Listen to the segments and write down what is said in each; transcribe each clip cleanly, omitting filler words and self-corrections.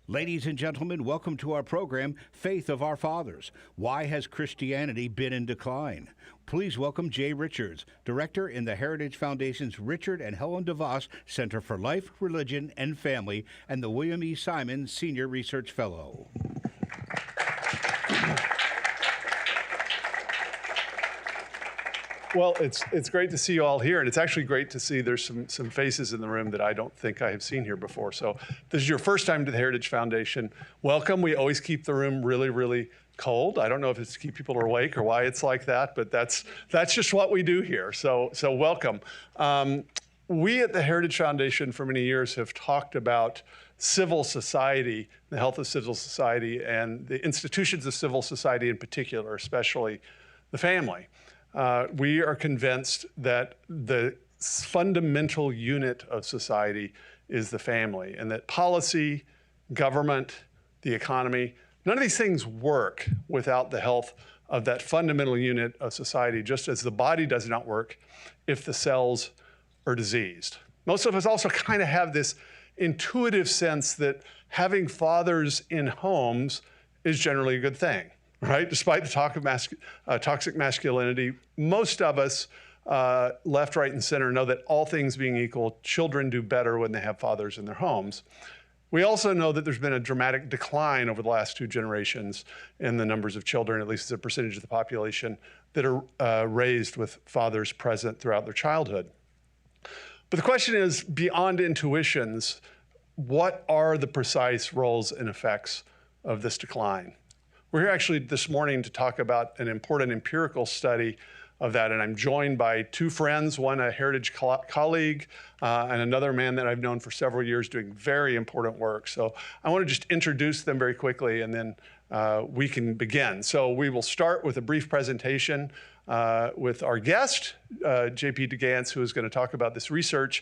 Ladies and gentlemen, welcome to our program, Faith of Our Fathers. Why has Christianity been in decline? Please welcome Jay Richards, Director in the Heritage Foundation's Richard and Helen DeVos Center for Life, Religion, and Family, and the William E. Simon Senior Research Fellow. Well, it's great to see you all here, and it's actually great to see there's some faces in the room that I don't think I have seen here before. So if this is your first time to the Heritage Foundation, welcome. We always keep the room really, really cold. I don't know if it's to keep people awake or why it's like that, but that's just what we do here. So welcome. We at the Heritage Foundation for many years have talked about civil society, the health of civil society, and the institutions of civil society in particular, especially the family. We are convinced that the fundamental unit of society is the family, and that policy, government, the economy, none of these things work without the health of that fundamental unit of society, just as the body does not work if the cells are diseased. Most of us also kind of have this intuitive sense that having fathers in homes is generally a good thing. Right? Despite the talk of toxic masculinity, most of us, left, right, and center, know that all things being equal, children do better when they have fathers in their homes. We also know that there's been a dramatic decline over the last 2 generations in the numbers of children, at least as a percentage of the population, that are raised with fathers present throughout their childhood. But the question is, beyond intuitions, what are the precise roles and effects of this decline? We're here actually this morning to talk about an important empirical study of that, and I'm joined by 2 friends, one a Heritage colleague, and another man that I've known for several years doing very important work. So I want to just introduce them very quickly, and then we can begin. So we will start with a brief presentation with our guest, J.P. Gance, who is going to talk about this research.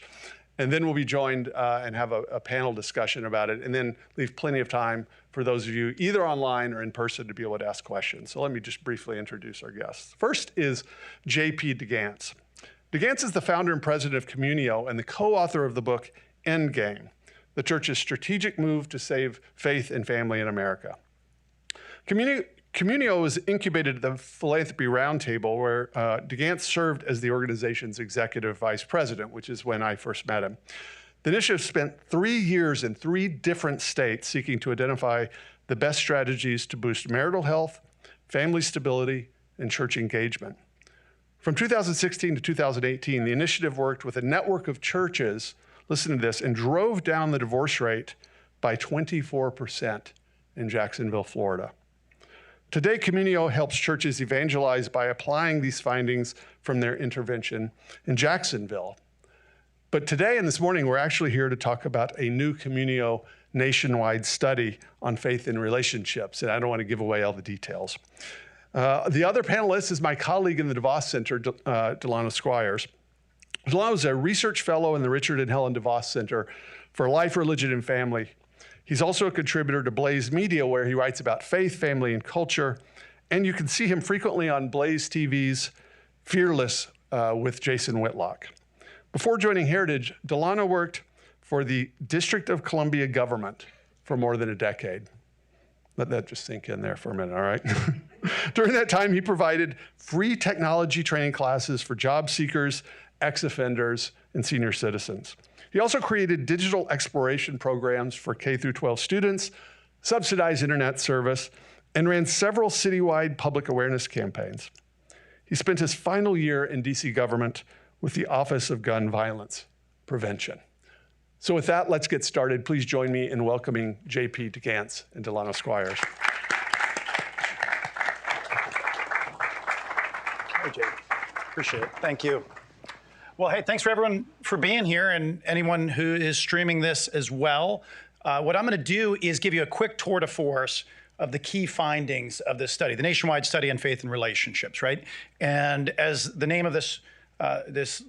And then we'll be joined and have a panel discussion about it, and then leave plenty of time for those of you either online or in person to be able to ask questions. So let me just briefly introduce our guests. First is J.P. Gance. Gance is the founder and president of Communio and the co-author of the book Endgame, the church's strategic move to save faith and family in America. Communio was incubated at the Philanthropy Roundtable, where Gance served as the organization's executive vice president, which is when I first met him. The initiative spent 3 years in 3 different states seeking to identify the best strategies to boost marital health, family stability, and church engagement. From 2016 to 2018, the initiative worked with a network of churches, listen to this, and drove down the divorce rate by 24% in Jacksonville, Florida. Today, Communio helps churches evangelize by applying these findings from their intervention in Jacksonville. But today and this morning, we're actually here to talk about a new Communio Nationwide Study on faith and relationships, and I don't want to give away all the details. The other panelist is my colleague in the DeVos Center, Delano Squires. Delano is a research fellow in the Richard and Helen DeVos Center for Life, Religion, and Family. He's also a contributor to Blaze Media, where he writes about faith, family, and culture. And you can see him frequently on Blaze TV's Fearless with Jason Whitlock. Before joining Heritage, Delano worked for the District of Columbia government for more than a decade. Let that just sink in there for a minute, all right? During that time, he provided free technology training classes for job seekers, ex-offenders, and senior citizens. He also created digital exploration programs for K-12 students, subsidized internet service, and ran several citywide public awareness campaigns. He spent his final year in DC government with the Office of Gun Violence Prevention. So with that, let's get started. Please join me in welcoming J.P. Gance and Delano Squires. Hey, Jay. Appreciate it. Thank you. Well, hey, thanks for everyone for being here and anyone who is streaming this as well. What I'm going to do is give you a quick tour de force of the key findings of this study, the Nationwide Study on Faith and Relationships, right? And as the name of this this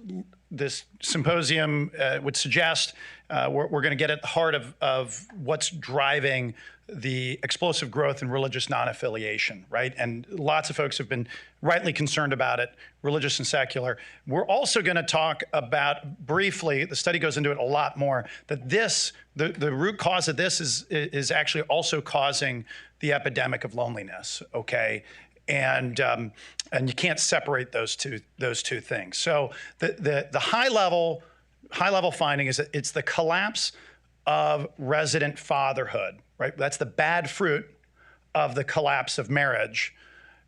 symposium would suggest. We're going to get at the heart of what's driving the explosive growth in religious non-affiliation, right? And lots of folks have been rightly concerned about it, religious and secular. We're also going to talk about briefly, the study goes into it a lot more, that the root cause of this is actually also causing the epidemic of loneliness, okay? And you can't separate those two things. So the high level finding is that it's the collapse of resident fatherhood, right? That's the bad fruit of the collapse of marriage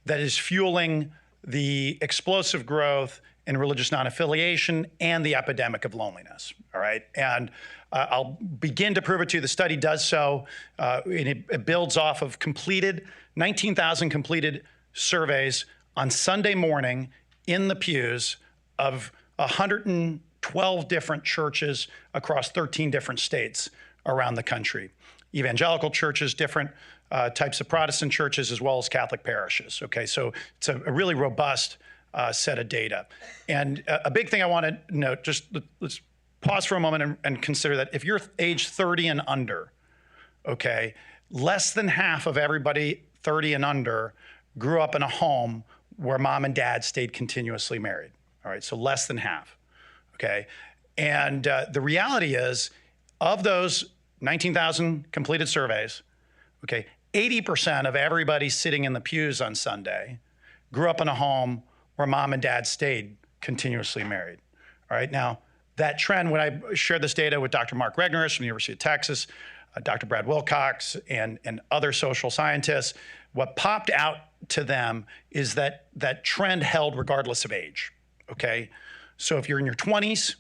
that is fueling the explosive growth in religious non-affiliation and the epidemic of loneliness, all right? And I'll begin to prove it to you. The study does so, and it builds off of 19,000 completed surveys on Sunday morning in the pews of 112 different churches across 13 different states around the country. Evangelical churches, different types of Protestant churches, as well as Catholic parishes. Okay, so it's a really robust set of data. And a big thing I want to note, just let's pause for a moment and consider that if you're age 30 and under, okay, less than half of everybody 30 and under grew up in a home where mom and dad stayed continuously married. All right, so less than half, okay? And the reality is, of those 19,000 completed surveys, okay, 80% of everybody sitting in the pews on Sunday grew up in a home where mom and dad stayed continuously married. All right, now that trend, when I shared this data with Dr. Mark Regnerus from the University of Texas, Dr. Brad Wilcox, and other social scientists, what popped out to them is that that trend held regardless of age, okay? So if you're in your 20s,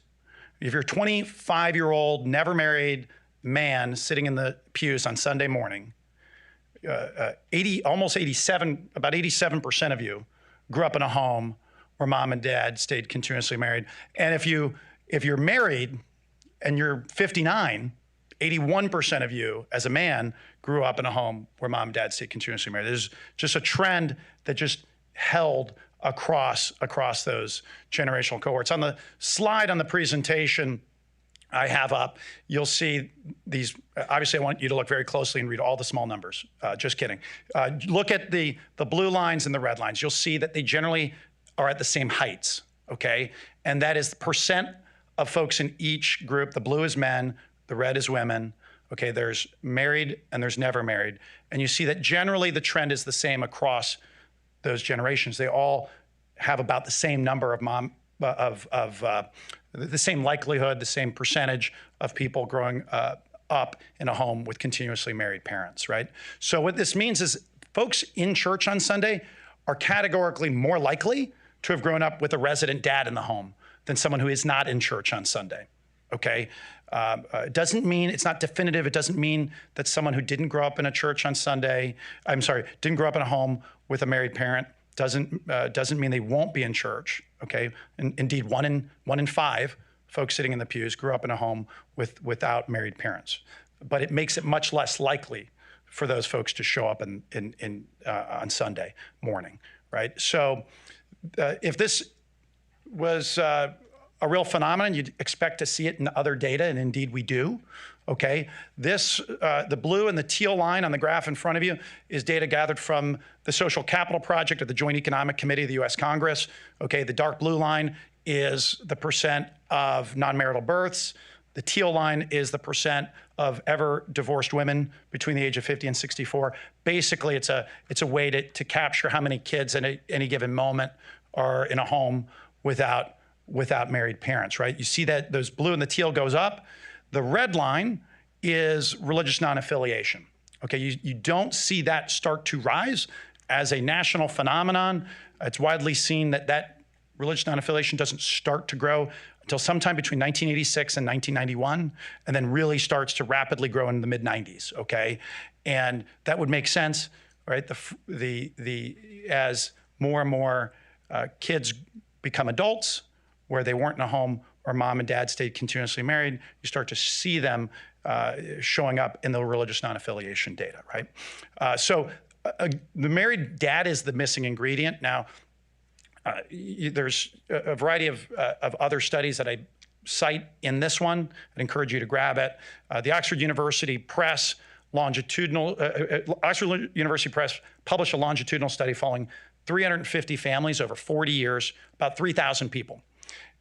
if you're a 25-year-old, never married man sitting in the pews on Sunday morning, about 87% of you grew up in a home where mom and dad stayed continuously married. And if you're married and you're 59, 81% of you as a man grew up in a home where mom and dad stayed continuously married. There's just a trend that just held across those generational cohorts. On the slide on the presentation I have up, you'll see these. Obviously, I want you to look very closely and read all the small numbers. Just kidding. Look at the blue lines and the red lines. You'll see that they generally are at the same heights, okay? And that is the percent of folks in each group. The blue is men, the red is women. Okay, there's married and there's never married. And you see that generally the trend is the same across those generations. They all have about the same number of the same likelihood, the same percentage of people growing up in a home with continuously married parents, right? So what this means is folks in church on Sunday are categorically more likely to have grown up with a resident dad in the home than someone who is not in church on Sunday, okay? It doesn't mean, it's not definitive. It doesn't mean that someone who didn't grow up in a church on Sunday, didn't grow up in a home with a married parent, doesn't mean they won't be in church, okay? Indeed, one in five folks sitting in the pews grew up in a home without married parents. But it makes it much less likely for those folks to show up on Sunday morning, right? So if this was a real phenomenon, you'd expect to see it in other data, and indeed we do, okay? The blue and the teal line on the graph in front of you is data gathered from the Social Capital Project of the Joint Economic Committee of the U.S. Congress, okay? The dark blue line is the percent of non-marital births. The teal line is the percent of ever divorced women between the age of 50 and 64. Basically, it's a way to capture how many kids at any given moment are in a home without married parents, right? You see that those blue and the teal goes up. The red line is religious non-affiliation. Okay, you don't see that start to rise as a national phenomenon. It's widely seen that religious non-affiliation doesn't start to grow until sometime between 1986 and 1991, and then really starts to rapidly grow in the mid-90s, okay? And that would make sense, right? As more and more kids become adults, where they weren't in a home where mom and dad stayed continuously married, you start to see them showing up in the religious non-affiliation data, right? So the married dad is the missing ingredient. Now, There's a variety of other studies that I cite in this one. I'd encourage you to grab it. The Oxford University Press Oxford University Press published a longitudinal study following 350 families over 40 years, about 3,000 people.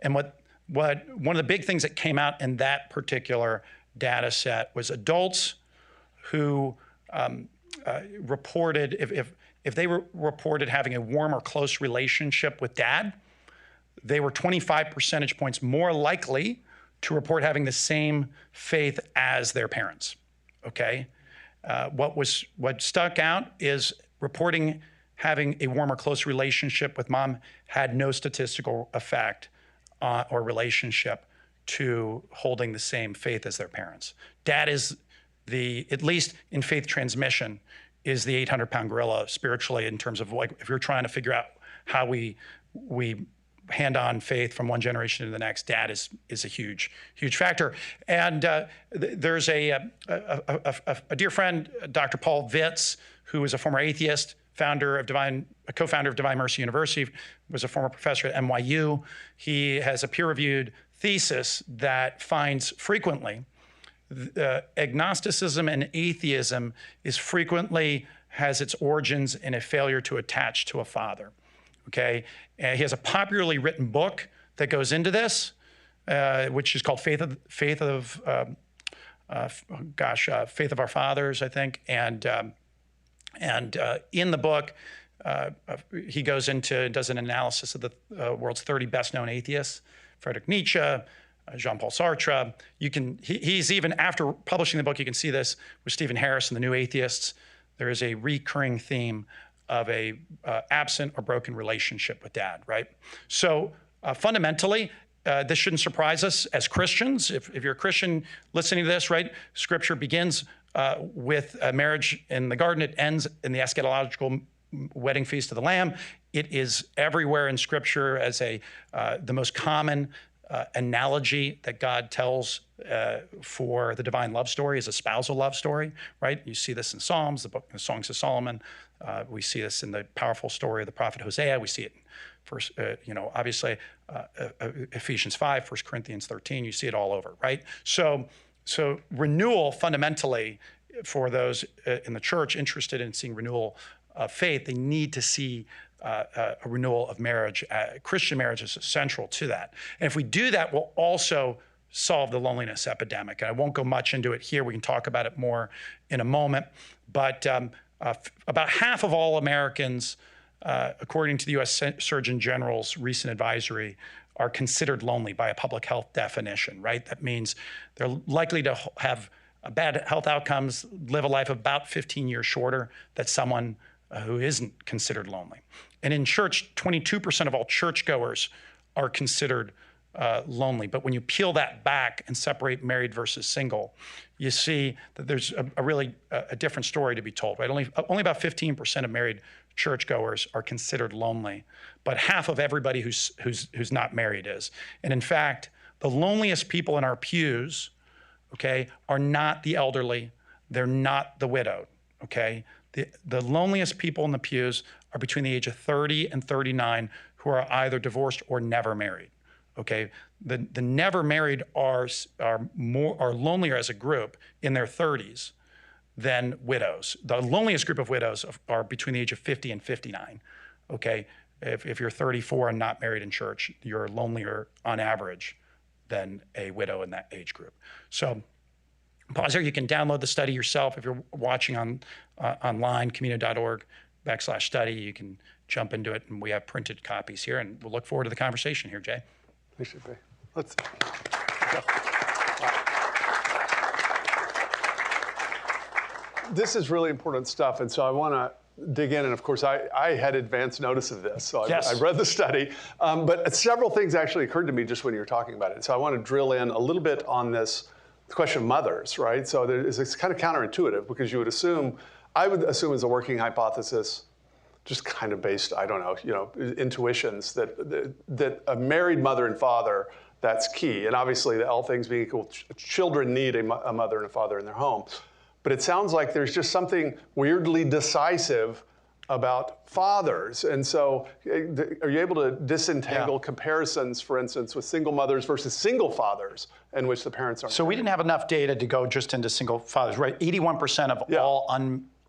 And one of the big things that came out in that particular data set was adults who reported, if they reported having a warm or close relationship with dad, they were 25 percentage points more likely to report having the same faith as their parents, okay? What stuck out is reporting having a warm or close relationship with mom had no statistical effect or relationship to holding the same faith as their parents. Dad is at least in faith transmission, is the 800-pound gorilla spiritually in terms of like, if you're trying to figure out how we hand on faith from one generation to the next, dad is a huge factor. And there's a dear friend, Dr. Paul Vitz, who is a former atheist, co-founder of Divine Mercy University, was a former professor at NYU. He has a peer-reviewed thesis that finds frequently agnosticism and atheism frequently has its origins in a failure to attach to a father. Okay, he has a popularly written book that goes into this, which is called Faith of Our Fathers, I think, and in the book, he does an analysis of the world's 30 best known atheists: Friedrich Nietzsche, Jean-Paul Sartre. He's even after publishing the book, you can see this with Stephen Harris and the New Atheists. There is a recurring theme of a absent or broken relationship with dad, right? So fundamentally, this shouldn't surprise us as Christians. If you're a Christian listening to this, right? Scripture begins with a marriage in the garden. It ends in the eschatological wedding feast of the Lamb. It is everywhere in Scripture as the most common analogy that God tells for the divine love story is a spousal love story, right? You see this in Psalms, the Songs of Solomon. We see this in the powerful story of the prophet Hosea. We see it in first, obviously Ephesians 5, 1 Corinthians 13. You see it all over, right? So renewal fundamentally for those in the church interested in seeing renewal of faith, they need to see a renewal of marriage. Christian marriage is central to that. And if we do that, we'll also solve the loneliness epidemic. And I won't go much into it here. We can talk about it more in a moment. But about half of all Americans, according to the U.S. Surgeon General's recent advisory, are considered lonely by a public health definition, right? That means they're likely to have bad health outcomes, live a life about 15 years shorter than someone who isn't considered lonely. And in church, 22% of all churchgoers are considered lonely. But when you peel that back and separate married versus single, you see that there's a really different story to be told, right? Only about 15% of married churchgoers are considered lonely, but half of everybody who's not married is. And in fact, the loneliest people in our pews, okay, are not the elderly, they're not the widowed, okay? The loneliest people in the pews are between the age of 30 and 39 who are either divorced or never married, okay? The never married are lonelier as a group in their 30s than widows. The loneliest group of widows are between the age of 50 and 59, okay? If you're 34 and not married in church, you're lonelier on average than a widow in that age group. So pause here. You can download the study yourself. If you're watching online, communio.org/study, you can jump into it, and we have printed copies here, and we'll look forward to the conversation here, Jay. We should be. Let's go. This is really important stuff, and so I want to dig in, and of course, I had advance notice of this, so I read the study, but several things actually occurred to me just when you were talking about it, so I want to drill in a little bit on this question of mothers, right? So it's kind of counterintuitive, because I would assume as a working hypothesis, just kind of based, I don't know, intuitions, that a married mother and father, that's key. And obviously, all things being equal, children need a mother and a father in their home. But it sounds like there's just something weirdly decisive about fathers. And so are you able to disentangle comparisons, for instance, with single mothers versus single fathers in which the parents aren't? So we didn't have enough data to go just into single fathers, right? 81%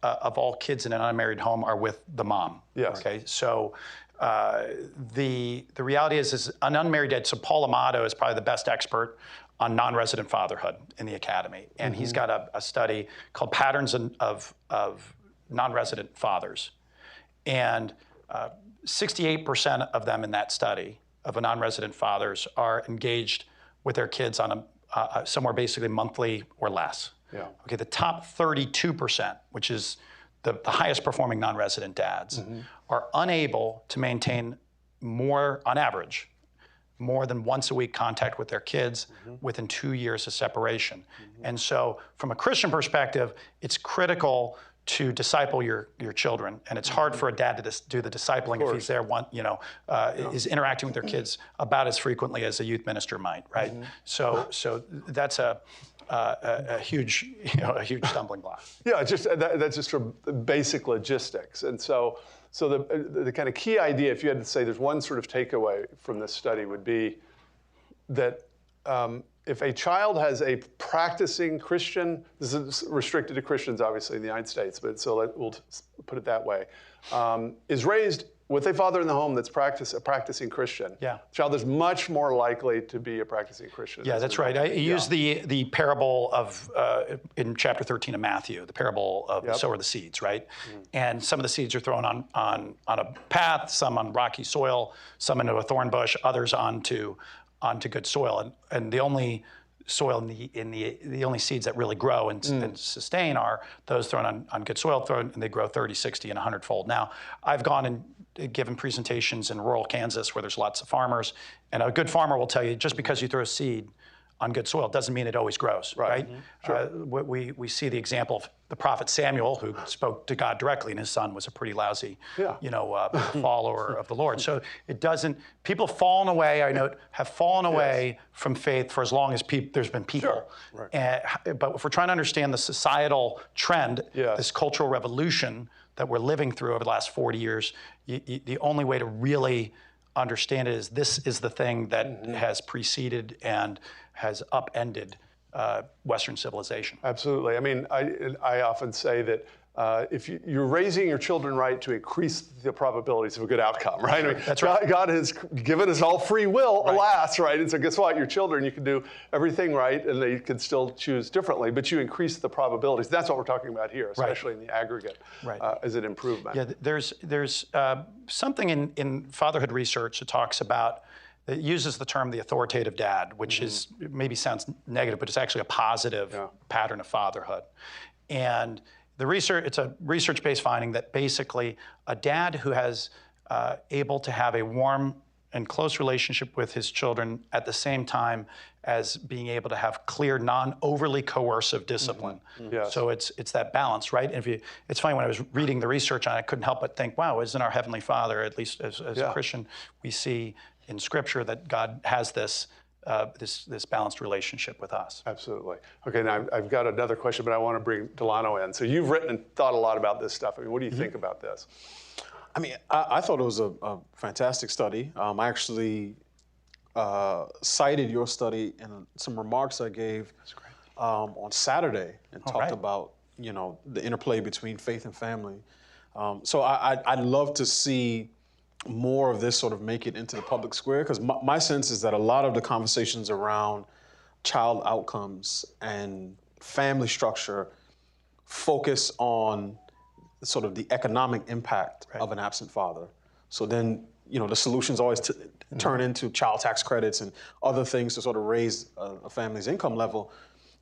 of all kids in an unmarried home are with the mom. Yes. Okay. So the reality is an unmarried dad. So Paul Amato is probably the best expert on non-resident fatherhood in the academy, and he's got a study called Patterns of Non-Resident Fathers, and 68% of them in that study of non-resident fathers are engaged with their kids on somewhere basically monthly or less. Yeah. Okay, the top 32%, which is the highest performing non-resident dads, are unable to maintain on average, more than once a week contact with their kids within 2 years of separation. And so from a Christian perspective, it's critical to disciple your children, and it's hard for a dad to do the discipling if he's there is interacting with their kids about as frequently as a youth minister might, right? So that's a huge stumbling block. Yeah, that's just for basic logistics. And so the kind of key idea, if you had to say there's one sort of takeaway from this study, would be that if a child has a practicing Christian, this is restricted to Christians obviously in the United States, but we'll put it that way, is raised with a father in the home that's a practicing Christian, the child is much more likely to be a practicing Christian. Yeah, that's right. I use the parable of, in chapter 13 of Matthew, the parable of the sower of the seeds, right? And some of the seeds are thrown on a path, some on rocky soil, some into a thorn bush, others onto good soil. And the only soil the only seeds that really grow and sustain are those thrown on good soil, and they grow 30, 60, and 100-fold. Now, I've gone and given presentations in rural Kansas where there's lots of farmers, and a good farmer will tell you just because you throw a seed on good soil doesn't mean it always grows, right? Sure. We see the example of the prophet Samuel, who spoke to God directly, and his son was a pretty lousy, follower of the Lord. So it doesn't. People fallen away. I note have fallen away from faith for as long as there's been people. Sure. Right. But if we're trying to understand the societal trend, this cultural revolution that we're living through over the last 40 years, the only way to really understand it is this is the thing that has preceded and has upended Western civilization. Absolutely. I mean, I often say that if you're raising your children right to increase the probabilities of a good outcome, right? I mean, that's right. God has given us all free will, alas, right? And so guess what? Your children, you can do everything right, and they can still choose differently, but you increase the probabilities. That's what we're talking about here, especially in the aggregate, as an improvement. Yeah, there's something in fatherhood research that talks about, it uses the term the authoritative dad, which is maybe sounds negative, but it's actually a positive pattern of fatherhood. And it's a research-based finding that basically a dad who has able to have a warm and close relationship with his children at the same time as being able to have clear, non-overly coercive discipline. Yes. So it's that balance, right? And it's funny, when I was reading the research on it, I couldn't help but think, wow, isn't our Heavenly Father, at least as a Christian, we see in Scripture that God has this balanced relationship with us. Absolutely. Okay, now I've got another question, but I want to bring Delano in. So you've written and thought a lot about this stuff. I mean, what do you think about this? I mean, I thought it was a fantastic study. I actually cited your study in some remarks I gave on Saturday and talked about, the interplay between faith and family. So I'd love to see more of this sort of make it into the public square, because my sense is that a lot of the conversations around child outcomes and family structure focus on sort of the economic impact of an absent father. So then, the solutions always turn into child tax credits and other things to sort of raise a family's income level,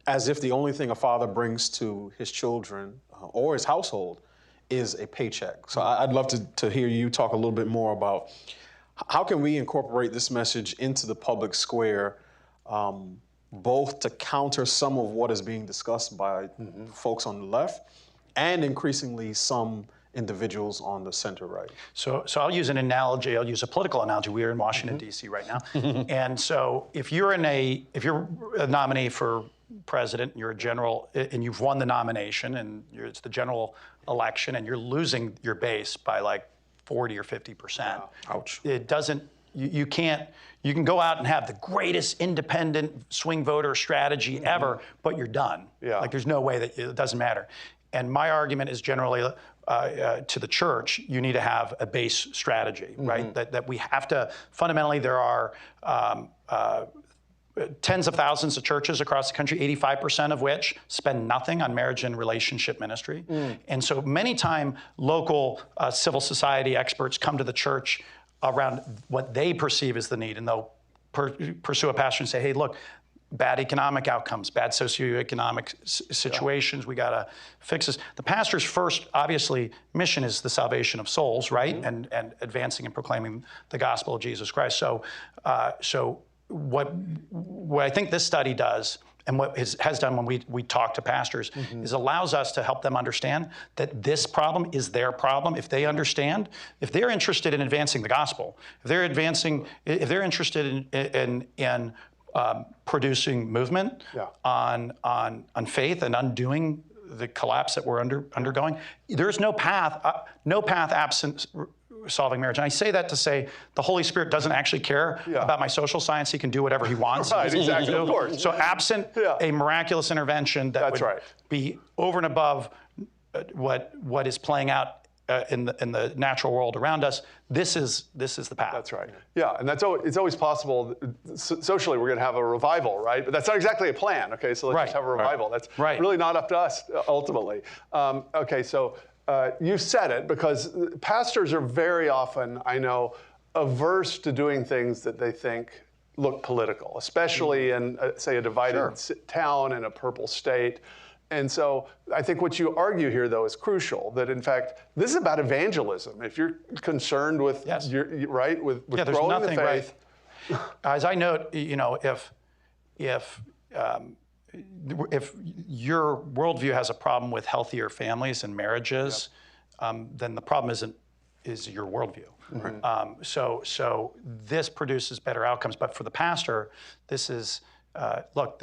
as if the only thing a father brings to his children or his household is a paycheck. So I'd love to hear you talk a little bit more about how can we incorporate this message into the public square, both to counter some of what is being discussed by folks on the left and increasingly some individuals on the center right. So I'll use an analogy. I'll use a political analogy. We're in Washington, D.C. right now. And so if you're a nominee for president, you're a general, and you've won the nomination, and it's the general election, and you're losing your base by like 40 or 50%. Wow. Ouch. It doesn't, you can't, you can go out and have the greatest independent swing voter strategy ever, but you're done. Yeah. Like there's no way that it doesn't matter. And my argument is generally to the church, you need to have a base strategy, right? That we have to, fundamentally, there are tens of thousands of churches across the country, 85% of which spend nothing on marriage and relationship ministry. And so many times local civil society experts come to the church around what they perceive as the need, and they'll pursue a pastor and say, hey, look, bad economic outcomes, bad socioeconomic situations, we gotta fix this. The pastor's first, obviously, mission is the salvation of souls, right? And advancing and proclaiming the gospel of Jesus Christ. So, what I think this study does, and what has done when we talk to pastors, is allows us to help them understand that this problem is their problem. If they understand, if they're interested in advancing the gospel, if they're interested in producing movement on faith and undoing the collapse that we're undergoing, there's no path absent solving marriage. And I say that to say the Holy Spirit doesn't actually care about my social science. He can do whatever he wants. Right, exactly, of course. So absent a miraculous intervention that would be over and above what is playing out in the natural world around us, this is the path. That's right. Yeah, and it's always possible. Socially, we're going to have a revival, right? But that's not exactly a plan. Okay, so let's just have a revival. That's really not up to us ultimately. Okay, so you said it, because pastors are very often, I know, averse to doing things that they think look political, especially in, say, a divided town in a purple state. And so I think what you argue here, though, is crucial, that in fact, this is about evangelism. If you're concerned with, with growing the faith. Right. As I note, if your worldview has a problem with healthier families and marriages, then the problem is your worldview. So this produces better outcomes. But for the pastor, this is, look,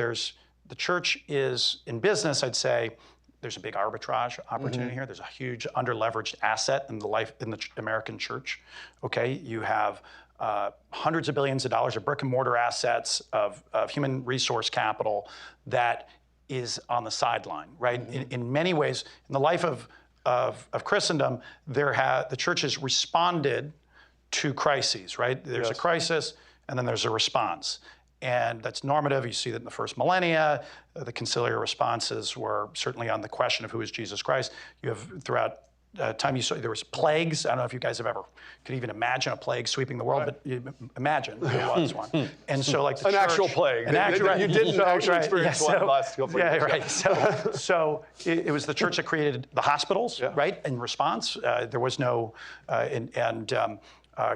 the church is in business, I'd say. There's a big arbitrage opportunity here. There's a huge underleveraged asset in the American church. Okay, you have hundreds of billions of dollars of brick and mortar assets of human resource capital that is on the sideline, right? In many ways, in the life of Christendom, the church has responded to crises, right? There's a crisis, and then there's a response. And that's normative. You see that in the first millennia. The conciliar responses were certainly on the question of who is Jesus Christ. You have throughout time, you saw there was plagues. I don't know if you guys could even imagine a plague sweeping the world, but imagine there was one. And so, like the church, actual plague. You didn't actually experience one last couple of years. Yeah, right. So it was the church that created the hospitals, right? In response, there was no,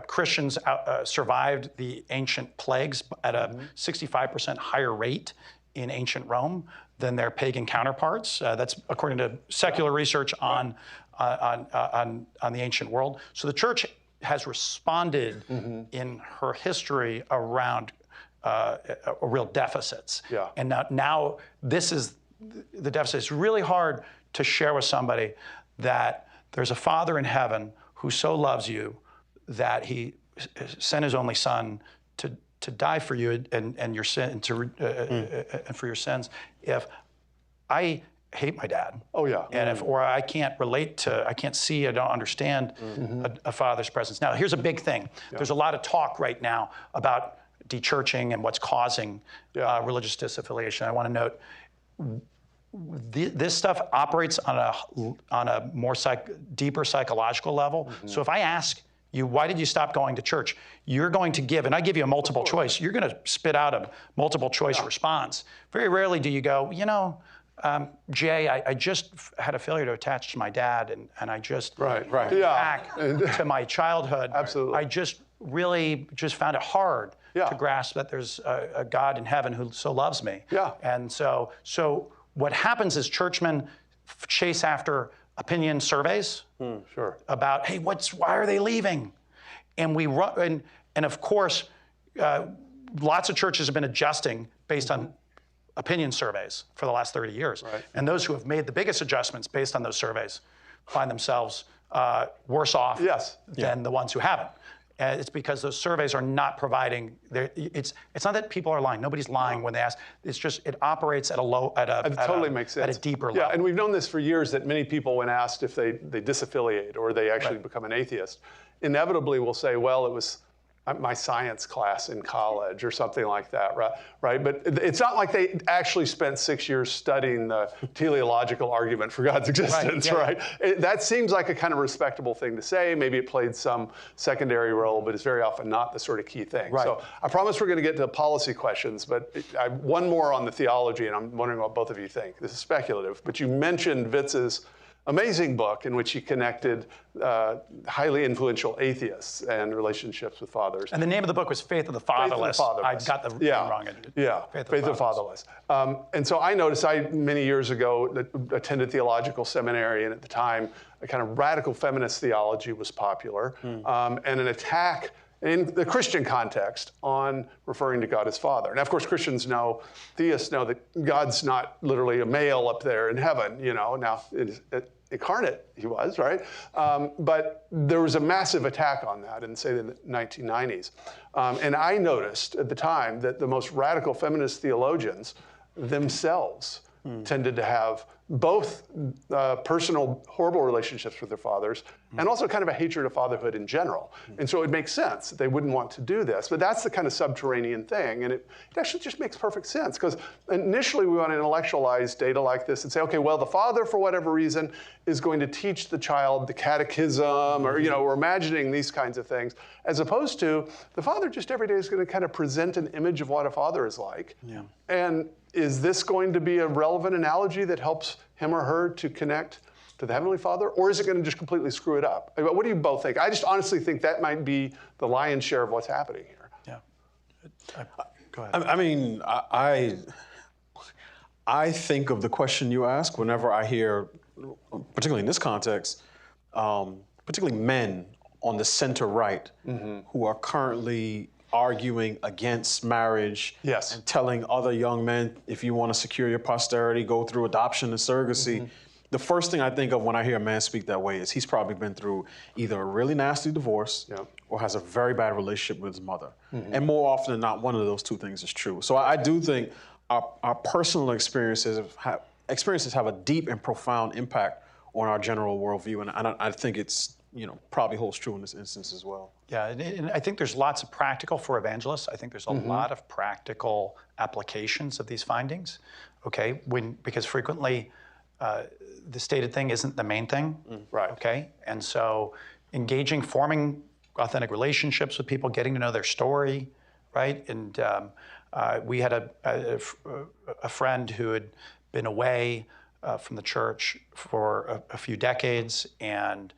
Christians survived the ancient plagues at a 65% higher rate in ancient Rome than their pagan counterparts. That's according to secular research on the ancient world. So the church has responded in her history around real deficits. And now this is the deficit. It's really hard to share with somebody that there's a Father in heaven who so loves you that he sent his only son to die for you and your sin and for your sins. If I hate my dad, and or I can't relate to, I can't see, I don't understand a father's presence. Now, here's a big thing. There's a lot of talk right now about dechurching and what's causing religious disaffiliation. I want to note, this stuff operates on a more deeper psychological level. So if I ask you, why did you stop going to church? You're going to give, and I give you a multiple choice. You're going to spit out a multiple choice response. Very rarely do you go, Jay, I just had a failure to attach to my dad, and I just went back to my childhood. Absolutely. I just really found it hard to grasp that there's a God in heaven who so loves me. And so what happens is churchmen chase after opinion surveys about, hey, why are they leaving? And we run, and of course, lots of churches have been adjusting based on opinion surveys for the last 30 years. Right. And those who have made the biggest adjustments based on those surveys find themselves worse off than the ones who haven't. It's because those surveys are not providing. It's not that people are lying. Nobody's lying when they ask. It's just it operates at a deeper level. Yeah, and we've known this for years that many people, when asked if they disaffiliate or they actually become an atheist, inevitably will say, "Well, it was my science class in college," or something like that, right? But it's not like they actually spent 6 years studying the teleological argument for God's existence, right? That seems like a kind of respectable thing to say. Maybe it played some secondary role, but it's very often not the sort of key thing. Right. So I promise we're going to get to the policy questions, but one more on the theology, and I'm wondering what both of you think. This is speculative, but you mentioned Witz's amazing book in which he connected highly influential atheists and relationships with fathers. And the name of the book was Faith of the Fatherless. I got the name wrong. Faith of the Fatherless. And so I noticed, many years ago, attended theological seminary, and at the time, a kind of radical feminist theology was popular, and an attack in the Christian context on referring to God as Father. Now, of course, theists know that God's not literally a male up there in heaven, now incarnate he was, right? But there was a massive attack on that in, say, the 1990s. And I noticed at the time that the most radical feminist theologians themselves tended to have both personal horrible relationships with their fathers and also kind of a hatred of fatherhood in general. And so it makes sense that they wouldn't want to do this. But that's the kind of subterranean thing. And it actually just makes perfect sense, because initially we want to intellectualize data like this and say, okay, well, the father, for whatever reason, is going to teach the child the catechism, or, we're imagining these kinds of things, as opposed to the father just every day is going to kind of present an image of what a father is like. Yeah. And is this going to be a relevant analogy that helps him or her to connect to the Heavenly Father? Or is it going to just completely screw it up? What do you both think? I just honestly think that might be the lion's share of what's happening here. Yeah. Go ahead. I mean, I think of the question you ask whenever I hear, particularly in this context, particularly men on the center right who are currently arguing against marriage and telling other young men, if you want to secure your posterity, go through adoption and surrogacy. The first thing I think of when I hear a man speak that way is he's probably been through either a really nasty divorce or has a very bad relationship with his mother. And more often than not, one of those two things is true. So I do think our personal experiences have a deep and profound impact on our general worldview. And I think it's probably holds true in this instance as well. Yeah, and I think there's lots of practical for evangelists. I think there's a lot of practical applications of these findings, okay? Because frequently the stated thing isn't the main thing, right? Okay, and so forming authentic relationships with people, getting to know their story, right? And we had a friend who had been away from the church for a few decades, and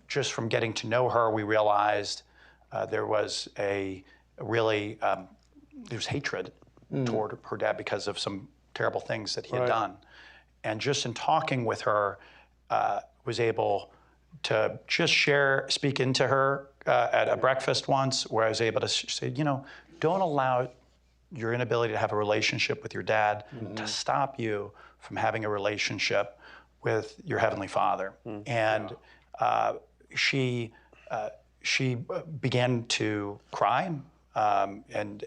just from getting to know her, we realized there was there's hatred toward her dad because of some terrible things that he had done. And just in talking with her, was able to just speak into her at a breakfast once, where I was able to say, don't allow your inability to have a relationship with your dad to stop you from having a relationship with your Heavenly Father. And she began to cry, and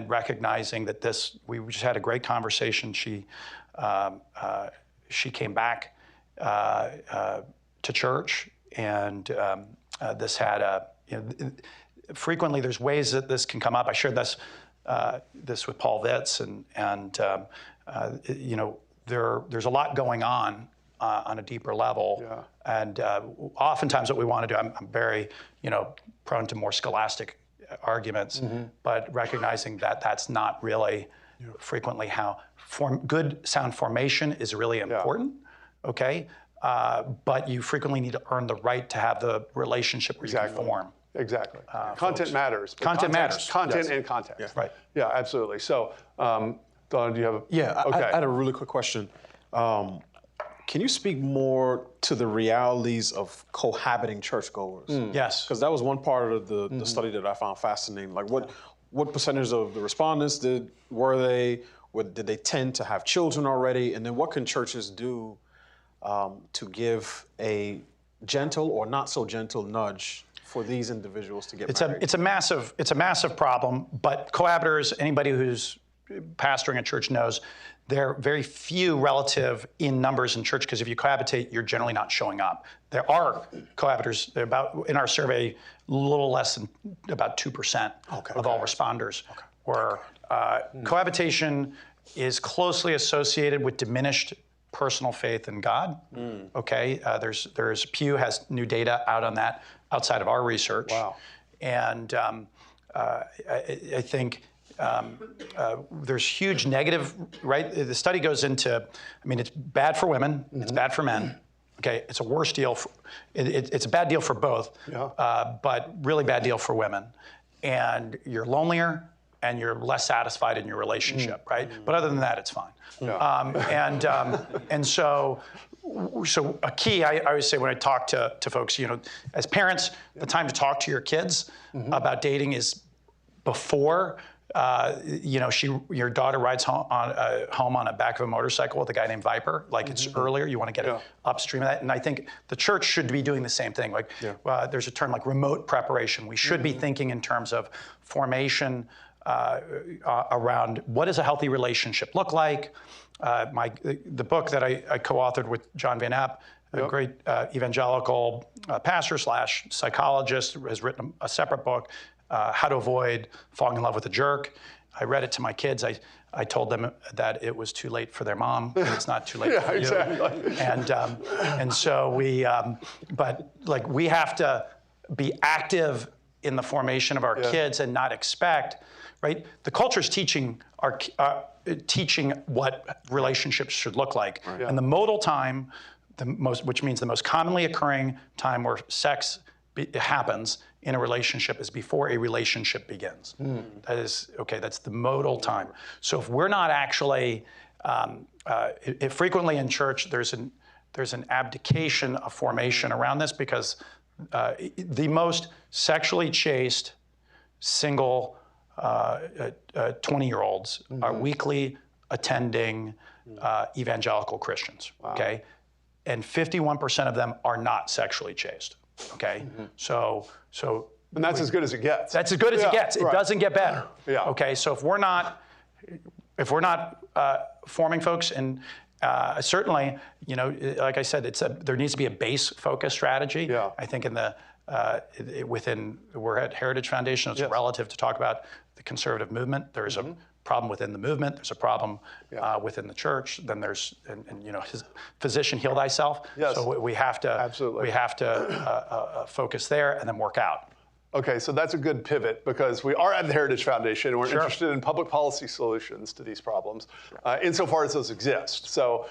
recognizing that we just had a great conversation. She came back to church, and this had frequently there's ways that this can come up. I shared this with Paul Witz, and there's a lot going on a deeper level. And oftentimes what we want to do, I'm very, prone to more scholastic arguments, but recognizing that that's not really frequently how good sound formation is really important, okay? But you frequently need to earn the right to have the relationship where you can form. Exactly. Content matters. Content matters. Content and context. Yeah. Right. Yeah, absolutely. So, Donna, do you have a... Yeah, okay. I had a really quick question. Can you speak more to the realities of cohabiting churchgoers? Yes. Because that was one part of the study that I found fascinating. Like, what percentage of the respondents did they tend to have children already? And then what can churches do to give a gentle or not so gentle nudge for these individuals to get married? It's a massive problem, but cohabitors, anybody who's pastoring a church knows, there are very few relative in numbers in church, because if you cohabitate, you're generally not showing up. There are cohabitors, in our survey, a little less than about 2% of all responders were. Cohabitation is closely associated with diminished personal faith in God. Okay, there's Pew has new data out on that outside of our research. Wow. And I think there's huge negative, right? The study goes into, it's bad for women, it's bad for men. Okay, it's a worse deal. It's a bad deal for both, but really bad deal for women. And you're lonelier and you're less satisfied in your relationship, right? But other than that, it's fine. And so a key, I always say when I talk to folks, as parents, the time to talk to your kids about dating is before your daughter rides home on the back of a motorcycle with a guy named Viper. Like it's earlier. You want to get it upstream of that. And I think the church should be doing the same thing. Like there's a term like remote preparation. We should be thinking in terms of formation around what does a healthy relationship look like. The book that I co-authored with John Van App, a great evangelical pastor / psychologist, has written a separate book, How to Avoid Falling in Love with a Jerk. I read it to my kids. I told them that it was too late for their mom. It's not too late for you. Exactly. And so we have to be active in the formation of our kids and not expect, right? The culture's teaching what relationships should look like. Right. And the modal time, which means the most commonly occurring time where sex happens in a relationship, is before a relationship begins. That's the modal time. So if we're not actually, frequently in church, there's an abdication of formation around this, because the most sexually chaste single 20-year-olds are weekly attending evangelical Christians, okay? And 51% of them are not sexually chaste, okay? So and that's as good as it gets. That's as good as it gets. It doesn't get better. Okay, so if we're not forming folks, and certainly, like I said, there needs to be a base-focused strategy. I think we're at Heritage Foundation, it's relative to talk about the conservative movement. There's a problem within the movement. There's a problem within the church. Then there's, his physician, heal thyself. Yes. So we have to focus there and then work out. Okay, so that's a good pivot, because we are at the Heritage Foundation and we're interested in public policy solutions to these problems, insofar as those exist. So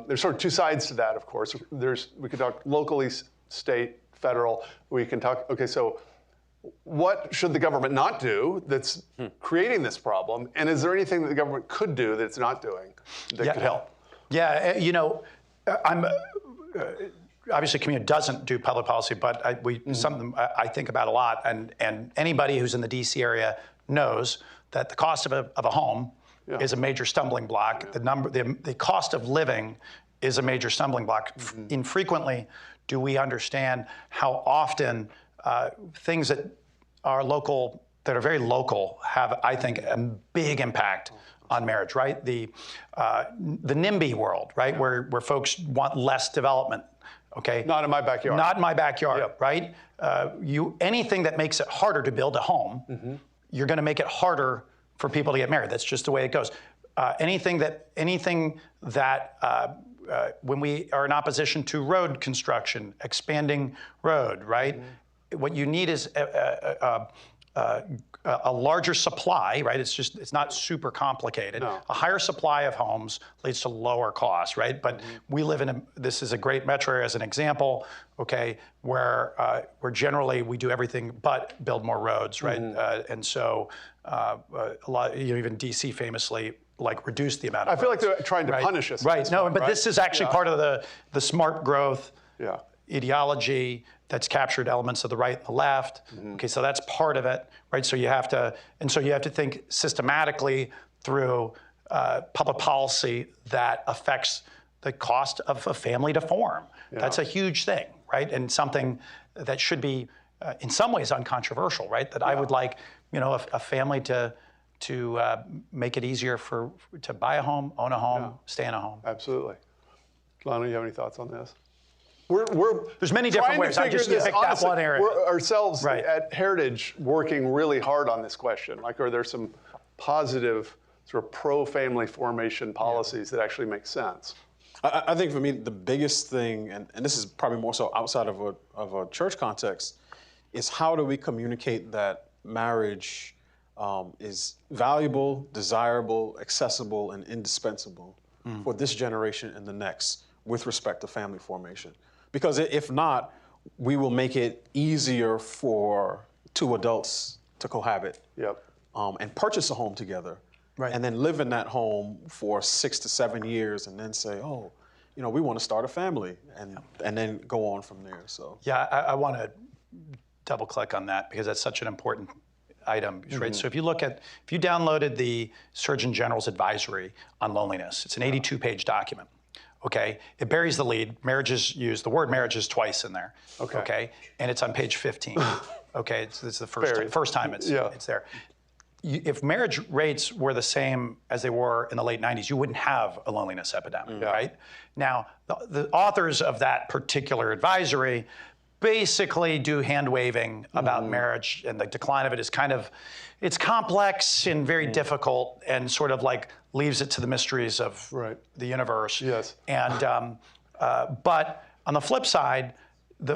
there's sort of two sides to that, of course. We could talk locally, state, federal. We can talk, so what should the government not do that's creating this problem? And is there anything that the government could do that it's not doing that could help? Yeah, obviously Communio doesn't do public policy, but something I think about a lot, and anybody who's in the DC area knows that the cost of a home is a major stumbling block. The cost of living is a major stumbling block. Infrequently do we understand how often things that are local, that are very local, have, I think, a big impact on marriage, right? The NIMBY world, right, where folks want less development. Okay. Not in my backyard. Not in my backyard, right? Anything that makes it harder to build a home, you're going to make it harder for people to get married. That's just the way it goes. Anything that when we are in opposition to road construction, expanding road, right? What you need is a larger supply, right? It's not super complicated. No. A higher supply of homes leads to lower costs, right? But we live this is a great metro area as an example, okay, where generally we do everything but build more roads, right? And so a lot, even DC famously, reduce the amount of I feel roads, like they're trying to punish us. Right, no, but this is actually part of the smart growth ideology that's captured elements of the right and the left. Okay, so that's part of it, right? So you have to think systematically through public policy that affects the cost of a family to form. Yeah. That's a huge thing, right? And something that should be, in some ways, uncontroversial, right? That I would like, a family to make it easier to buy a home, own a home, stay in a home. Absolutely. Lana, you have any thoughts on this? There's many different ways. I just picked that one area. We're ourselves at Heritage working really hard on this question. Like, are there some positive sort of pro-family formation policies that actually make sense? I think for me, the biggest thing, and this is probably more so outside of a church context, is how do we communicate that marriage is valuable, desirable, accessible, and indispensable for this generation and the next with respect to family formation. Because if not, we will make it easier for two adults to cohabit and purchase a home together. Right. And then live in that home for 6 to 7 years and then say, oh, we want to start a family and then go on from there. So I want to double click on that because that's such an important item, right? So if you downloaded the Surgeon General's advisory on loneliness, it's an 82-page document. Okay, it buries the lead. The word marriage is twice in there. Okay, and it's on page 15. Okay, it's the first time it's there. If marriage rates were the same as they were in the late 90s, you wouldn't have a loneliness epidemic, right? Now, the authors of that particular advisory basically do hand-waving about marriage, and the decline of it is it's complex and very difficult and sort of like leaves it to the mysteries of the universe. Yes. And, but on the flip side,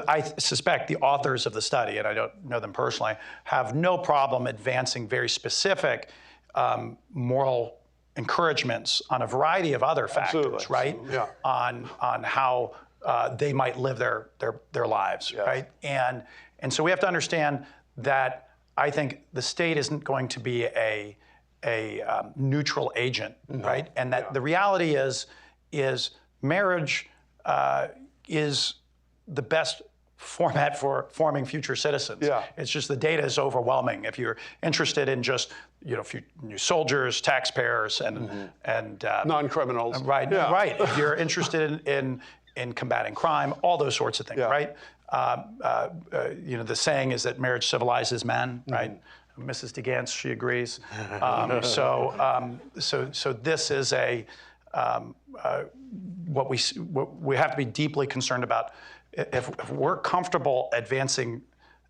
I suspect the authors of the study, and I don't know them personally, have no problem advancing very specific moral encouragements on a variety of other factors, right? Yeah. On how they might live their lives, right? And so we have to understand that I think the state isn't going to be a neutral agent, right? And that the reality is marriage is the best format for forming future citizens. Yeah. It's just the data is overwhelming. If you're interested in just soldiers, taxpayers, and non-criminals, right? If you're interested in combating crime, all those sorts of things, right? The saying is that marriage civilizes men, right? Mrs. de Gance, she agrees. So this is what we have to be deeply concerned about. If we're comfortable advancing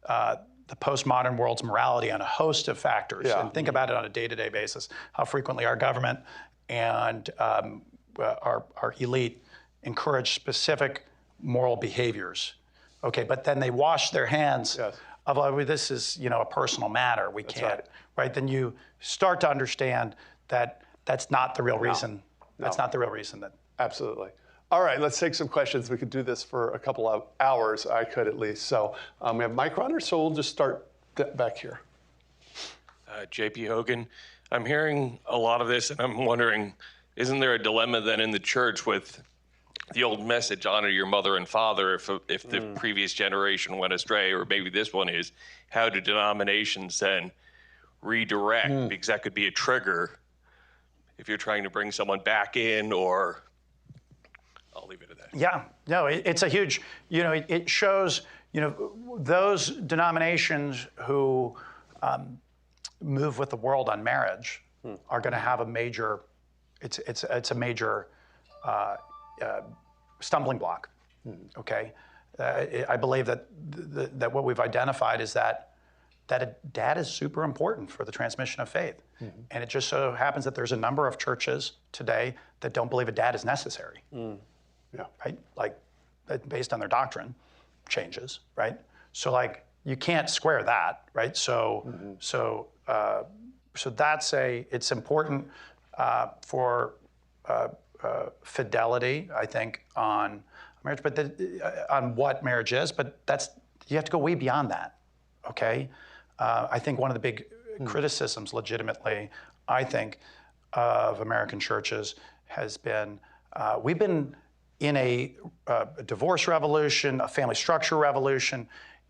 the postmodern world's morality on a host of factors, and think about it on a day-to-day basis, how frequently our government and our elite encourage specific moral behaviors, okay, but then they wash their hands of, oh, this is a personal matter. We can't, right? Then you start to understand that that's not the real reason. That's not the real reason. Absolutely. All right, let's take some questions. We could do this for a couple of hours. I could at least. So we have mic runners, so we'll just start back here. JP Hogan, I'm hearing a lot of this, and I'm wondering, isn't there a dilemma then in the church with the old message, honor your mother and father, if the previous generation went astray, or maybe this one is, how do denominations then redirect? Because that could be a trigger if you're trying to bring someone back in, or I'll leave it at that. Yeah, no, it's a huge, it shows, those denominations who move with the world on marriage are going to have a major, it's a major stumbling block. Okay, I believe that what we've identified is that a dad is super important for the transmission of faith, and it just so happens that there's a number of churches today that don't believe a dad is necessary. Yeah. Right, like based on their doctrine changes, right? So like you can't square that, right? So that's it's important for fidelity, I think, on marriage, but on what marriage is. But you have to go way beyond that. Okay, I think one of the big criticisms, legitimately, I think, of American churches has been we've been in a divorce revolution, a family structure revolution,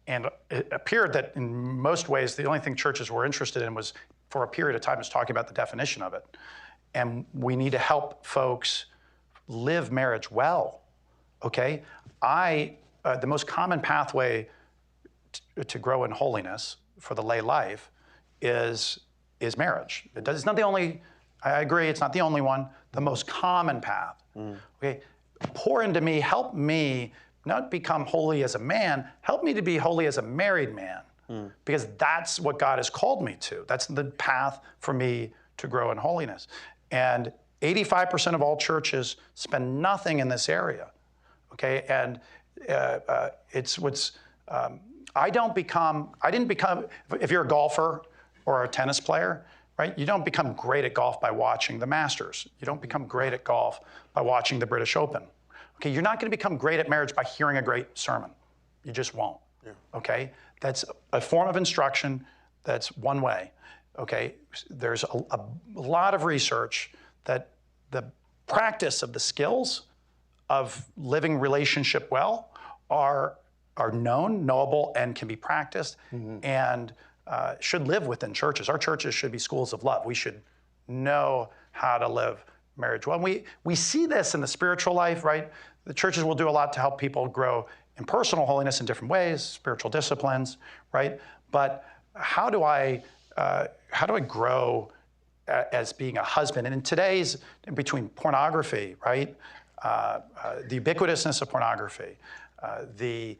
and it appeared that in most ways the only thing churches were interested in was, for a period of time, was talking about the definition of it. And we need to help folks live marriage well, okay? The most common pathway to grow in holiness for the lay life is marriage. It's not the only, I agree, it's not the only one, the most common path, okay? Pour into me, help me not become holy as a man, help me to be holy as a married man, because that's what God has called me to. That's the path for me to grow in holiness. And 85% of all churches spend nothing in this area, okay? And I didn't become, if you're a golfer or a tennis player, right? You don't become great at golf by watching the Masters. You don't become great at golf by watching the British Open. Okay, you're not going to become great at marriage by hearing a great sermon. You just won't. Yeah. Okay, that's a form of instruction. That's one way. Okay, there's a lot of research that the practice of the skills of living relationship well are knowable, and can be practiced, and should live within churches. Our churches should be schools of love. We should know how to live marriage well. And we see this in the spiritual life, right? The churches will do a lot to help people grow in personal holiness in different ways, spiritual disciplines, right? But how do I grow as being a husband? And in today's, between pornography, right? The ubiquitousness of pornography, the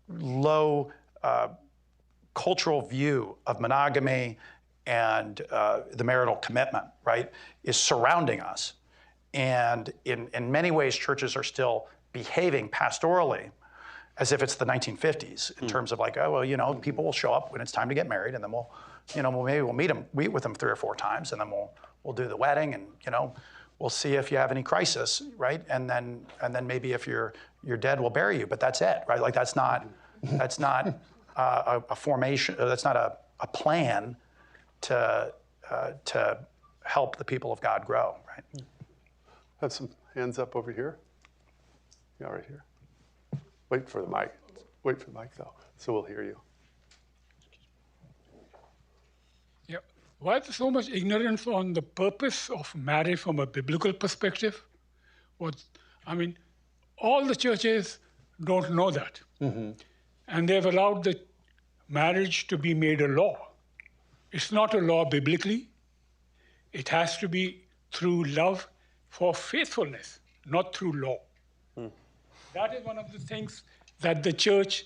low cultural view of monogamy and the marital commitment, right, is surrounding us. And in many ways, churches are still behaving pastorally as if it's the 1950s in terms of like, oh, well, people will show up when it's time to get married, and then maybe we'll meet with them 3 or 4 times, and then we'll do the wedding, and we'll see if you have any crisis, right? And then maybe if you're dead, we'll bury you. But that's it, right? Like that's not a formation. That's not a plan to help the people of God grow, right? Have some hands up over here. Yeah, right here. Wait for the mic. Wait for the mic though, so we'll hear you. Yeah. Why is there so much ignorance on the purpose of marriage from a biblical perspective? All the churches don't know that. And they've allowed the marriage to be made a law. It's not a law biblically. It has to be through love for faithfulness, not through law. That is one of the things that the church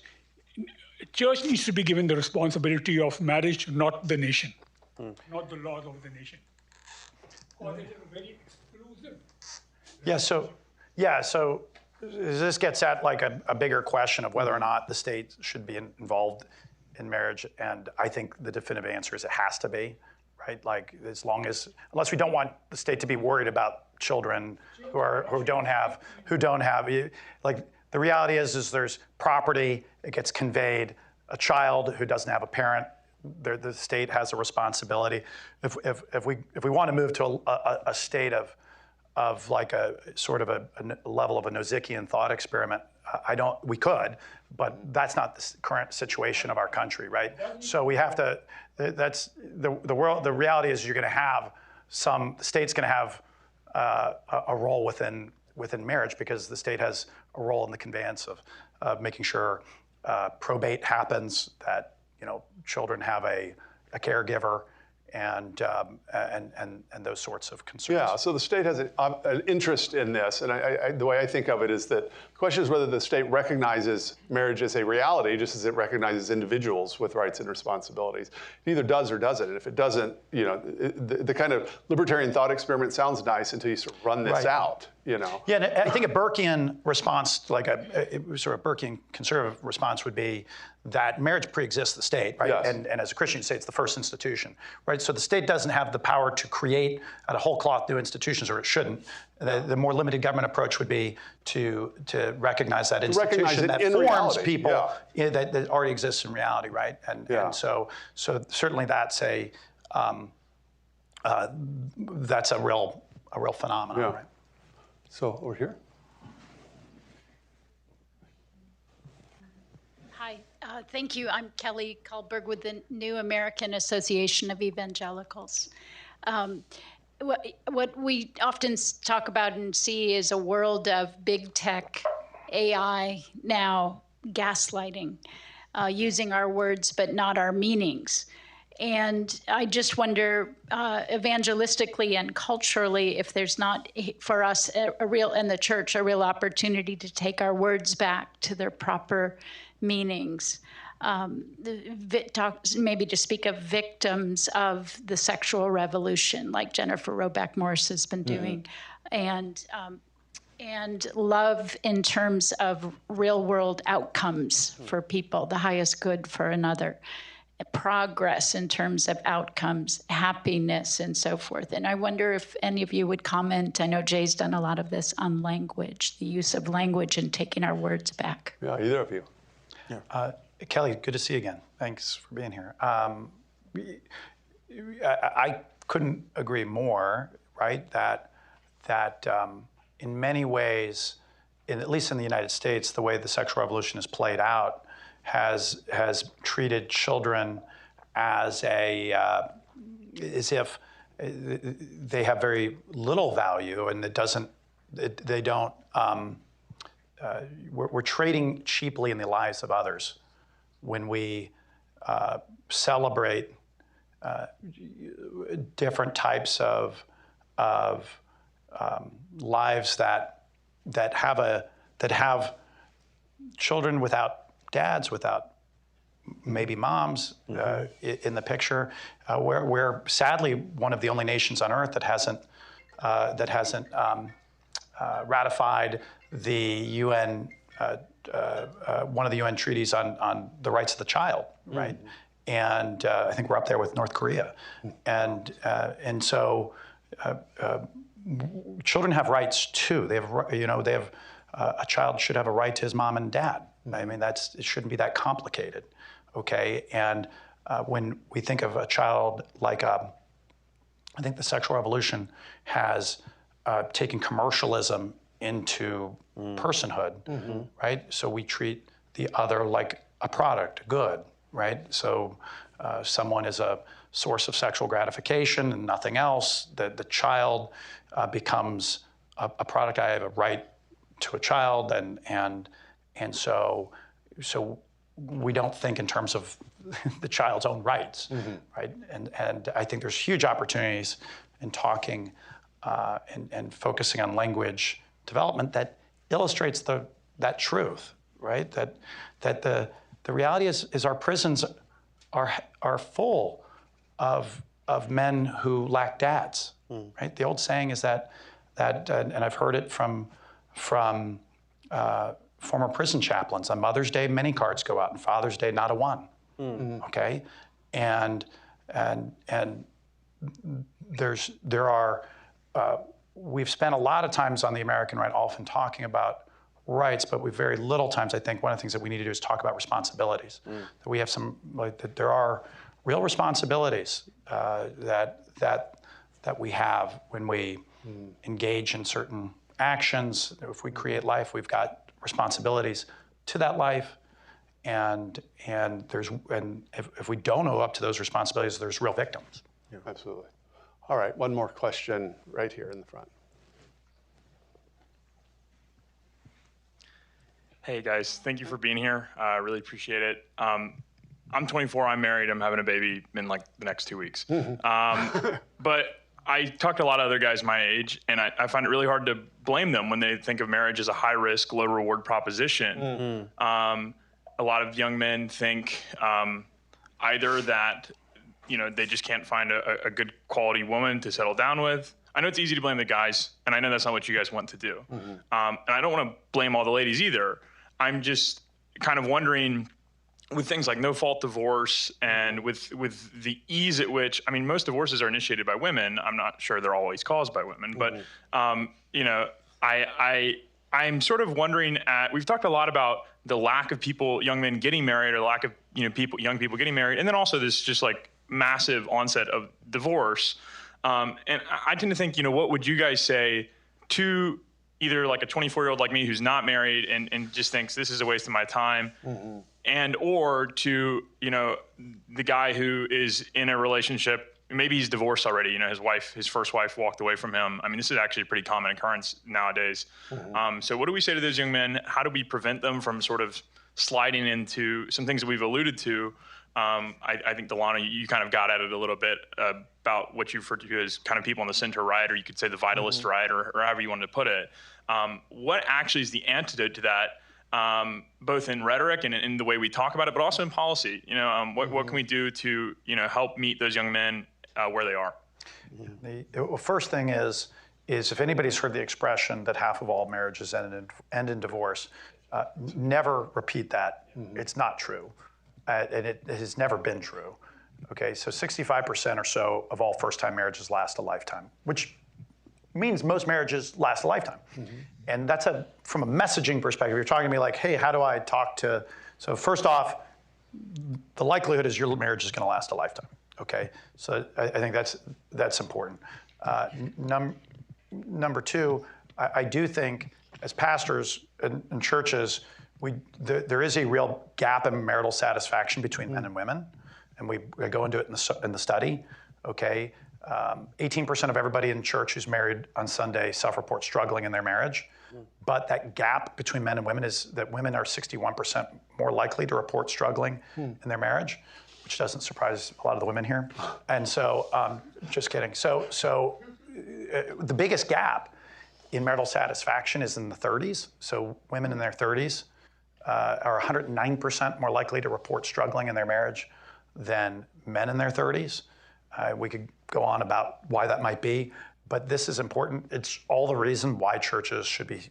needs to be given the responsibility of marriage, not the nation, not the laws of the nation. Because it is very exclusive. So this gets at like a bigger question of whether or not the state should be involved in marriage, and I think the definitive answer is it has to be, right? Like unless we don't want the state to be worried about children who don't have, like the reality is there's property, it gets conveyed, a child who doesn't have a parent, the state has a responsibility. If we want to move to a state of like a sort of a level of a Nozikian thought experiment, we could, but that's not the current situation of our country, right? So we have to, that's the reality is you're going to have the state's going to have a role within marriage, because the state has a role in the conveyance of making sure probate happens, that children have a caregiver, and those sorts of concerns. Yeah, so the state has an interest in this, and the way I think of it is that the question is whether the state recognizes marriage as a reality, just as it recognizes individuals with rights and responsibilities. It either does or doesn't, and if it doesn't, the kind of libertarian thought experiment sounds nice until you sort of run this out. Yeah, and I think a Burkean response, like a sort of Burkean conservative response, would be that marriage pre-exists the state, right? Yes. And as a Christian, you say it's the first institution, right? So the state doesn't have the power to create out of whole cloth new institutions, or it shouldn't. The more limited government approach would be to recognize that institution that forms reality. People that already exists in reality, right? And so certainly that's a real phenomenon, right? So over here. Hi, thank you. I'm Kelly Kahlberg with the New American Association of Evangelicals. What we often talk about and see is a world of big tech, AI, now gaslighting, using our words but not our meanings. And I just wonder, evangelistically and culturally, if there's not, for us, a real, in the church, a real opportunity to take our words back to their proper meanings. Maybe to speak of victims of the sexual revolution, like Jennifer Roback Morris has been doing, and love in terms of real world outcomes for people, the highest good for another, progress in terms of outcomes, happiness, and so forth. And I wonder if any of you would comment. I know Jay's done a lot of this on language, the use of language and taking our words back. Yeah, either of you. Kelly, good to see you again. Thanks for being here. I couldn't agree more, right? That in many ways, at least in the United States, the way the sexual revolution has played out has treated children as if they have very little value, and we're trading cheaply in the lives of others when we celebrate different types of lives that have children without dads, without maybe moms in the picture. We're sadly one of the only nations on earth that hasn't ratified the UN. One of the UN treaties on the rights of the child, right? And I think we're up there with North Korea, and so children have rights too. They have a child should have a right to his mom and dad. I mean, it shouldn't be that complicated, okay? And when we think of a child like I think the sexual revolution has taken commercialism into personhood, right? So we treat the other like a product, good, right? So someone is a source of sexual gratification and nothing else. The child becomes a product. I have a right to a child, and so we don't think in terms of the child's own rights, right? And I think there's huge opportunities in talking and focusing on language development that illustrates that truth, right? That the reality is our prisons are full of men who lack dads, right? The old saying is that and I've heard it from former prison chaplains. On Mother's Day, many cards go out, and Father's Day, not a one. Okay, and we've spent a lot of times on the American right, often talking about rights, but we very little times. I think one of the things that we need to do is talk about responsibilities. That we have that there are real responsibilities that we have when we engage in certain actions. If we create life, we've got responsibilities to that life, and if we don't owe up to those responsibilities, there's real victims. Yeah, absolutely. All right, one more question right here in the front. Hey guys, thank you for being here. I really appreciate it. I'm 24, I'm married, I'm having a baby in like the next 2 weeks. But I talk to a lot of other guys my age, and I find it really hard to blame them when they think of marriage as a high-risk, low-reward proposition. A lot of young men think either that they just can't find a good quality woman to settle down with. I know it's easy to blame the guys, and I know that's not what you guys want to do. And I don't want to blame all the ladies either. I'm just kind of wondering, with things like no-fault divorce and with the ease at which, I mean, most divorces are initiated by women. I'm not sure they're always caused by women, but I'm sort of wondering we've talked a lot about the lack of young men getting married, or the lack of young people getting married, and then also this just like massive onset of divorce. And I tend to think, what would you guys say to either like a 24-year-old like me who's not married and just thinks this is a waste of my time, and or to, the guy who is in a relationship, maybe he's divorced already, his first wife walked away from him. I mean, this is actually a pretty common occurrence nowadays. So what do we say to those young men? How do we prevent them from sort of sliding into some things that we've alluded to? I think, Delano, you kind of got at it a little bit about what you referred to as kind of people on the center right, or you could say the vitalist right, or however you wanted to put it. What actually is the antidote to that, both in rhetoric and in the way we talk about it, but also in policy? What can we do to help meet those young men where they are? The first thing is if anybody's heard the expression that half of all marriages end in divorce, never repeat that. It's not true. And it has never been true. Okay, so 65% or so of all first-time marriages last a lifetime, which means most marriages last a lifetime. And that's from a messaging perspective. You're talking to me like, hey, how do I talk to? So first off, the likelihood is your marriage is going to last a lifetime. Okay, so I think that's important. Number two, I do think as pastors in churches, there is a real gap in marital satisfaction between men and women, and we go into it in the study. Okay, 18% of everybody in church who's married on Sunday self-report struggling in their marriage, but that gap between men and women is that women are 61% more likely to report struggling in their marriage, which doesn't surprise a lot of the women here. And so, just kidding. So the biggest gap in marital satisfaction is in the 30s. So women in their 30s are 109% more likely to report struggling in their marriage than men in their 30s. We could go on about why that might be, but this is important. It's all the reason why churches should be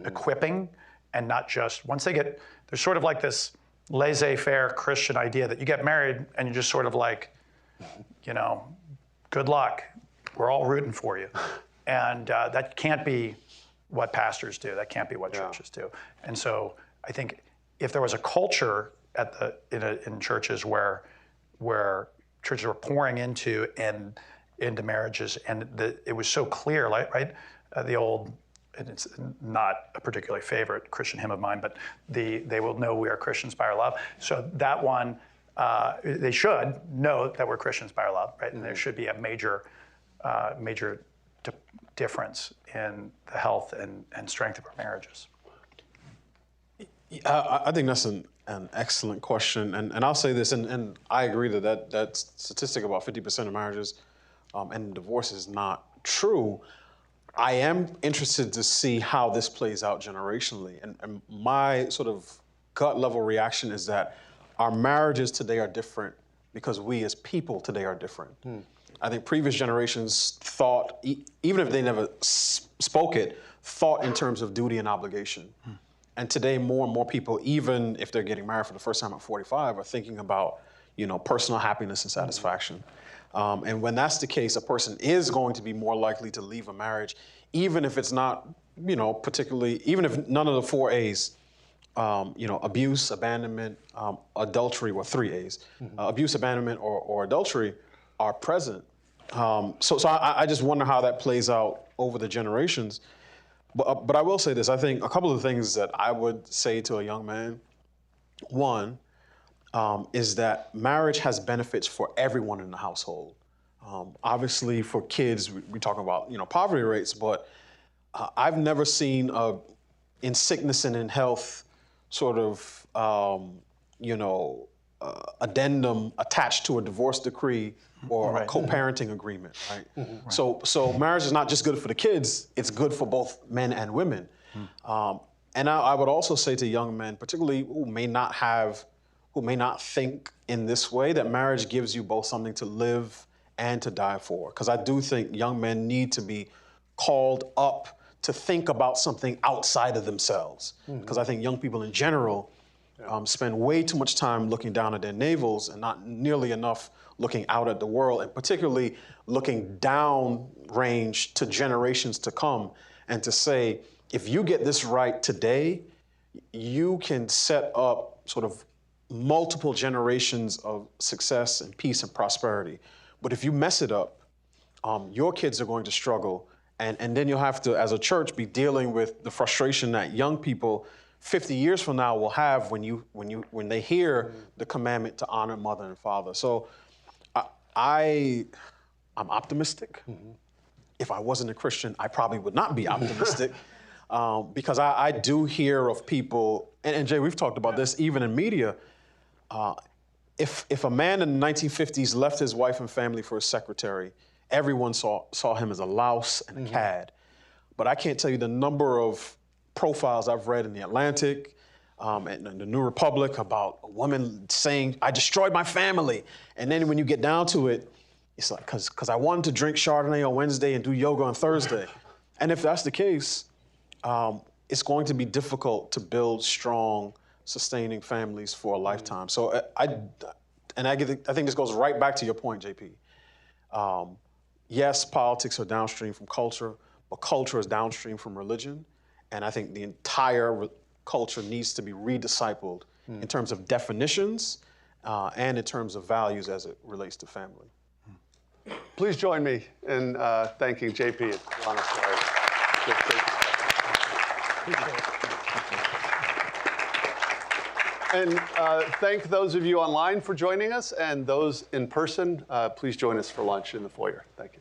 equipping, and not just, once they get, there's sort of like this laissez-faire Christian idea that you get married and you're just sort of like, good luck. We're all rooting for you. And that can't be what pastors do. That can't be what churches do. And so I think if there was a culture in churches where churches were pouring into marriages, and it was so clear, right? The old, and it's not a particularly favorite Christian hymn of mine, but they will know we are Christians by our love. So that one, they should know that we're Christians by our love, right? And there should be a major difference in the health and strength of our marriages. I think that's an excellent question, and I'll say this, and I agree that statistic about 50% of marriages and divorce is not true. I am interested to see how this plays out generationally, and my sort of gut level reaction is that our marriages today are different because we as people today are different. I think previous generations thought, even if they never spoke it, thought in terms of duty and obligation. And today, more and more people, even if they're getting married for the first time at 45, are thinking about, personal happiness and satisfaction. And when that's the case, a person is going to be more likely to leave a marriage, even if it's not, particularly, even if none of the 4 A's, abuse, abandonment, adultery, well, 3 A's, abuse, abandonment, or adultery are present. So I just wonder how that plays out over the generations. But I will say this, I think a couple of things that I would say to a young man, one, is that marriage has benefits for everyone in the household. Obviously for kids, we talk about, poverty rates, but I've never seen in sickness and in health sort of, addendum attached to a divorce decree or a co-parenting agreement, right? So marriage is not just good for the kids, it's good for both men and women. And I would also say to young men, particularly who may not think in this way, that marriage gives you both something to live and to die for. Because I do think young men need to be called up to think about something outside of themselves. Because I think young people in general spend way too much time looking down at their navels and not nearly enough looking out at the world, and particularly looking down range to generations to come, and to say, if you get this right today, you can set up sort of multiple generations of success and peace and prosperity. But if you mess it up, your kids are going to struggle, And then you'll have to, as a church, be dealing with the frustration that young people 50 years from now will have when they hear the commandment to honor mother and father. So I'm optimistic. If I wasn't a Christian, I probably would not be optimistic. Because I do hear of people, and Jay, we've talked about this even in media. If a man in the 1950s left his wife and family for a secretary, everyone saw him as a louse and a cad. But I can't tell you the number of profiles I've read in The Atlantic and the New Republic about a woman saying, I destroyed my family. And then when you get down to it, it's like, because I wanted to drink Chardonnay on Wednesday and do yoga on Thursday. And if that's the case, it's going to be difficult to build strong, sustaining families for a lifetime. So I think this goes right back to your point, JP. Yes, politics are downstream from culture, but culture is downstream from religion. And I think the entire culture needs to be rediscipled in terms of definitions and in terms of values as it relates to family. Please join me in thanking JP and Lana Suarez. And thank those of you online for joining us, and those in person, please join us for lunch in the foyer. Thank you.